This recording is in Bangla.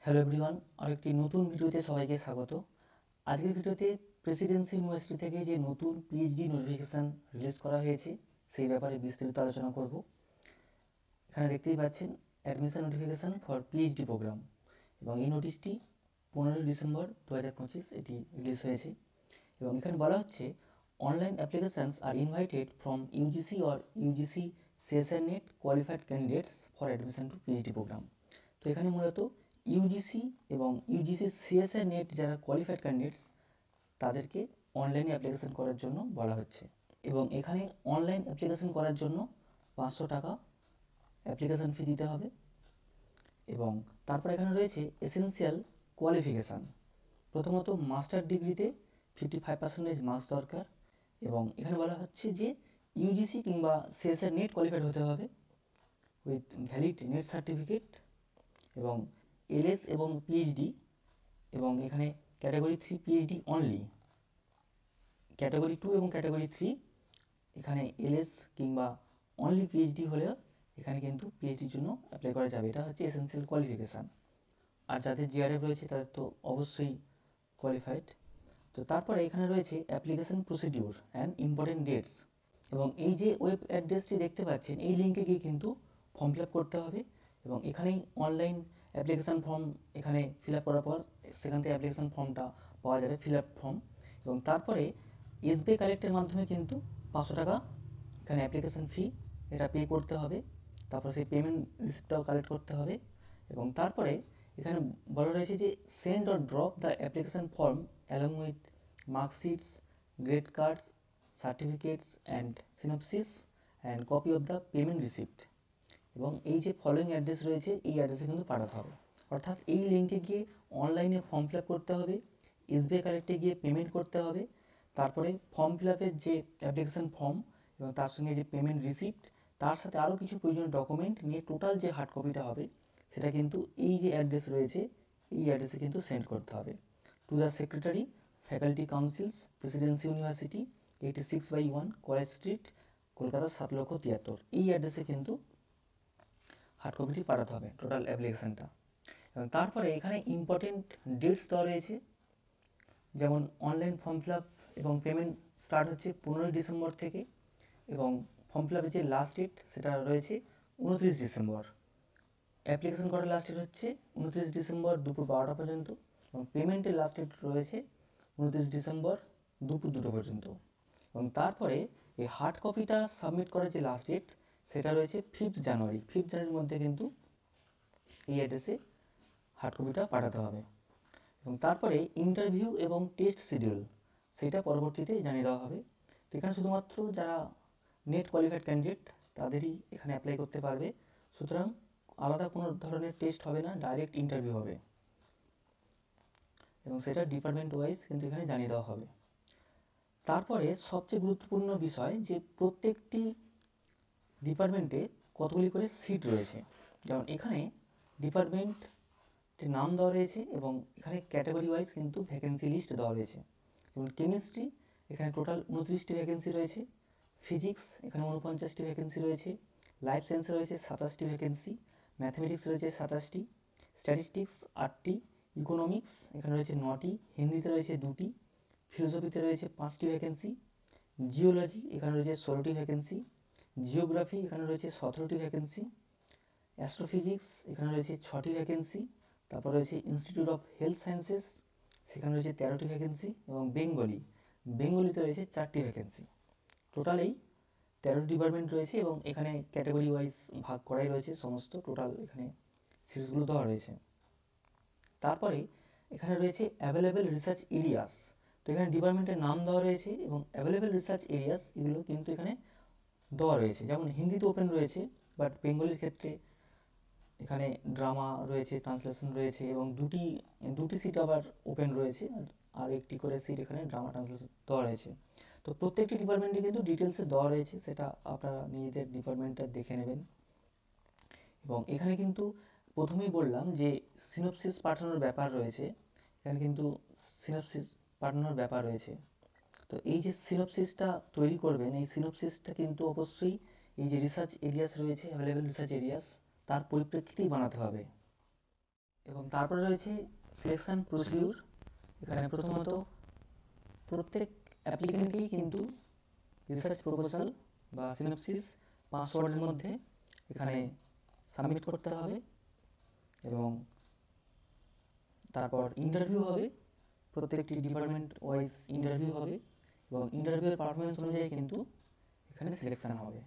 হ্যালো এভরিওয়ান, আরেকটি নতুন ভিডিওতে সবাইকে স্বাগত। আজকের ভিডিওতে প্রেসিডেন্সি ইউনিভার্সিটি থেকে যে নতুন পিএইচডি নোটিফিকেশান রিলিজ করা হয়েছে সেই ব্যাপারে বিস্তারিত আলোচনা করব। এখানে দেখতেই পাচ্ছেন admission notification for PhD program, এবং এই নোটিশটি 15 ডিসেম্বর 2025 এটি রিলিজ হয়েছে। এবং এখানে বলা হচ্ছে online applications are invited from UGC or UGC session NET qualified candidates for admission to PhD program. তো এখানে মূলত ইউজিসি এবং ইউজিসি সিএসএ নেট যারা কোয়ালিফাইড ক্যান্ডিডেটস তাদেরকে অনলাইনে অ্যাপ্লিকেশন করার জন্য বলা হচ্ছে। এবং এখানে অনলাইন অ্যাপ্লিকেশন করার জন্য 500 টাকা অ্যাপ্লিকেশন ফি দিতে হবে। এবং তারপর এখানে রয়েছে এসেনশিয়াল কোয়ালিফিকেশান। প্রথমত মাস্টার ডিগ্রিতে 55% মার্কস দরকার। এবং এখানে বলা হচ্ছে যে ইউজিসি কিংবা সিএসএ নেট কোয়ালিফাইড হতে হবে উইথ ভ্যালিড নেট সার্টিফিকেট, এবং এলএস এবং পিএইচডি, এবং এখানে ক্যাটাগরি 3 পিএইচডি অনলি। ক্যাটাগরি 2 এবং ক্যাটাগরি 3 এখানে এলএস কিংবা অনলি পিএইচডি হলেও এখানে কিন্তু পিএইচডির জন্য অ্যাপ্লাই করা যাবে। এটা হচ্ছে এসেনশিয়াল কোয়ালিফিকেশান। আর যাদের জিআরএফ রয়েছে তাদের তো অবশ্যই কোয়ালিফাইড। তো তারপরে এখানে রয়েছে application procedure and important dates. এবং এই যে ওয়েব অ্যাড্রেসটি দেখতে পাচ্ছেন এই লিঙ্কে গিয়ে কিন্তু ফর্ম ফিল আপ করতে হবে। এবং এখানেই অনলাইন অ্যাপ্লিকেশান ফর্ম এখানে ফিল আপ করার পর সেখান থেকে অ্যাপ্লিকেশান ফর্মটা পাওয়া যাবে, ফিল আপ ফর্ম। এবং তারপরে এসবিআই কালেক্টের মাধ্যমে কিন্তু 500 টাকা এখানে অ্যাপ্লিকেশান ফি এটা পে করতে হবে। তারপর সেই পেমেন্ট রিসিপ্টটাও কালেক্ট করতে হবে। এবং তারপরে এখানে বলা রয়েছে যে send or drop the application form along with marksheets, grade cards, certificates and synopsis and copy of the payment receipt. এবং এই যে ফলোয়িং অ্যাড্রেস রয়েছে এই অ্যাড্রেসে কিন্তু পাঠাতে হবে। অর্থাৎ এই লিঙ্কে গিয়ে অনলাইনে ফর্ম ফিল আপ করতে হবে, এসবিআই কালেক্টে গিয়ে পেমেন্ট করতে হবে, তারপরে ফর্ম ফিল আপের যে অ্যাপ্লিকেশান ফর্ম এবং তার সঙ্গে যে পেমেন্ট রিসিপ্ট, তার সাথে আরও কিছু প্রয়োজনীয় ডকুমেন্ট নিয়ে টোটাল যে হার্ড কপিটা হবে সেটা কিন্তু এই যে অ্যাড্রেস রয়েছে এই অ্যাড্রেসে কিন্তু সেন্ড করতে হবে। To the secretary, faculty council's, Presidency university, 86/1 college street, Kolkata 7,73,000। এই অ্যাড্রেসে কিন্তু হার্ড কপিটি পাঠাতে হবে টোটাল অ্যাপ্লিকেশানটা। এবং তারপরে এখানে ইম্পর্টেন্ট ডেটস দেওয়া রয়েছে, যেমন অনলাইন ফর্ম ফিল আপ এবং পেমেন্ট স্টার্ট হচ্ছে 15 ডিসেম্বর থেকে, এবং ফর্ম ফিল আপের যে লাস্ট ডেট সেটা রয়েছে 29 ডিসেম্বর। অ্যাপ্লিকেশন করার লাস্ট ডেট হচ্ছে 29 ডিসেম্বর দুপুর 12টা পর্যন্ত, এবং পেমেন্টের লাস্ট ডেট রয়েছে 29 ডিসেম্বর দুপুর 2টো পর্যন্ত। এবং তারপরে এই হার্ড কপিটা সাবমিট করার যে লাস্ট ডেট সেটা রয়েছে 5 জানুয়ারি। 5 জানুয়ারির মধ্যে কিন্তু এই অ্যাড্রেসে হার্ড কপিটা পাঠাতে হবে। এবং তারপরে ইন্টারভিউ এবং টেস্ট শিডিউল সেটা পরবর্তীতে জানিয়ে দেওয়া হবে। তো এখানে শুধুমাত্র যারা নেট কোয়ালিফাইড ক্যান্ডিডেট তাদেরই এখানে অ্যাপ্লাই করতে পারবে। সুতরাং আলাদা কোনো ধরনের টেস্ট হবে না, ডাইরেক্ট ইন্টারভিউ হবে, এবং সেটা ডিপার্টমেন্ট ওয়াইজ কিন্তু এখানে জানিয়ে দেওয়া হবে। তারপরে সবচেয়ে গুরুত্বপূর্ণ বিষয় যে প্রত্যেকটি ডিপার্টমেন্টে কতগুলি করে সিট রয়েছে। যেমন এখানে ডিপার্টমেন্টের নাম দেওয়া রয়েছে এবং এখানে ক্যাটাগরি ওয়াইজ কিন্তু ভ্যাকেন্সি লিস্ট দেওয়া রয়েছে। যেমন কেমিস্ট্রি এখানে টোটাল 29টি ভ্যাকেন্সি রয়েছে, ফিজিক্স এখানে 49টি ভ্যাকেন্সি রয়েছে, লাইফ সায়েন্সে রয়েছে 27টি ভ্যাকেন্সি, ম্যাথমেটিক্স রয়েছে 27টি, স্ট্যাটিস্টিক্স 8টি, ইকোনমিক্স এখানে রয়েছে 9টি, হিন্দিতে রয়েছে 2টি, ফিলোসফিতে রয়েছে 5টি ভ্যাকেন্সি, জিওলজি এখানে রয়েছে 16টি ভ্যাকেন্সি, জিওগ্রাফি এখানে রয়েছে 17টি ভ্যাকেন্সি, অ্যাস্ট্রোফিজিক্স এখানে রয়েছে 6টি ভ্যাকেন্সি, তারপর রয়েছে ইনস্টিটিউট অফ হেলথ সায়েন্সেস সেখানে রয়েছে 13টি ভ্যাকেন্সি, এবং বেঙ্গলিতে রয়েছে 4টি ভ্যাকেন্সি। টোটালেই 13টি ডিপার্টমেন্ট রয়েছে, এবং এখানে ক্যাটাগরি ওয়াইজ ভাগ করাই রয়েছে সমস্ত টোটাল এখানে সিটসগুলো দেওয়া রয়েছে। তারপরে এখানে রয়েছে অ্যাভেলেবেল রিসার্চ এরিয়াস। তো এখানে ডিপার্টমেন্টের নাম দেওয়া রয়েছে এবং অ্যাভেলেবেল রিসার্চ এরিয়াস এগুলো কিন্তু এখানে দেওয়া রয়েছে। যেমন হিন্দিতে ওপেন রয়েছে, বাট বেঙ্গলির ক্ষেত্রে এখানে ড্রামা রয়েছে, ট্রান্সলেশন রয়েছে, এবং দুটি সিট আবার ওপেন রয়েছে, আর একটি করে সিট এখানে ড্রামা ট্রান্সলেশন দেওয়া রয়েছে। তো প্রত্যেকটি ডিপার্টমেন্টে কিন্তু ডিটেলসে দেওয়া রয়েছে, সেটা আপনারা নিজেদের ডিপার্টমেন্টটা দেখে নেবেন। এবং এখানে কিন্তু প্রথমেই বললাম যে সিনপসিস পাঠানোর ব্যাপার রয়েছে, এখানে কিন্তু সিনপসিস পাঠানোর ব্যাপার রয়েছে। তো এই যে সিনপসিসটা তৈরি করবেন এই সিনপসিসটা কিন্তু অবশ্যই এই যে রিসার্চ এরিয়াস রয়েছে, অ্যাভেলেবেল রিসার্চ এরিয়াস, তার পরিপ্রেক্ষিতেই বানাতে হবে। এবং তারপরে রয়েছে সিলেকশন প্রসিডিউর। এখানে প্রথমত প্রত্যেক অ্যাপ্লিকেন্টকেই কিন্তু রিসার্চ প্রপোজাল বা সিনপসিস 500 ওয়ার্ডের মধ্যে এখানে সাবমিট করতে হবে এবং তারপর ইন্টারভিউ হবে। প্রত্যেকটি ডিপার্টমেন্ট ওয়াইজ ইন্টারভিউ হবে এবং ইন্টারভিউয়ের পারফরমেন্স অনুযায়ী কিন্তু এখানে সিলেকশন হবে।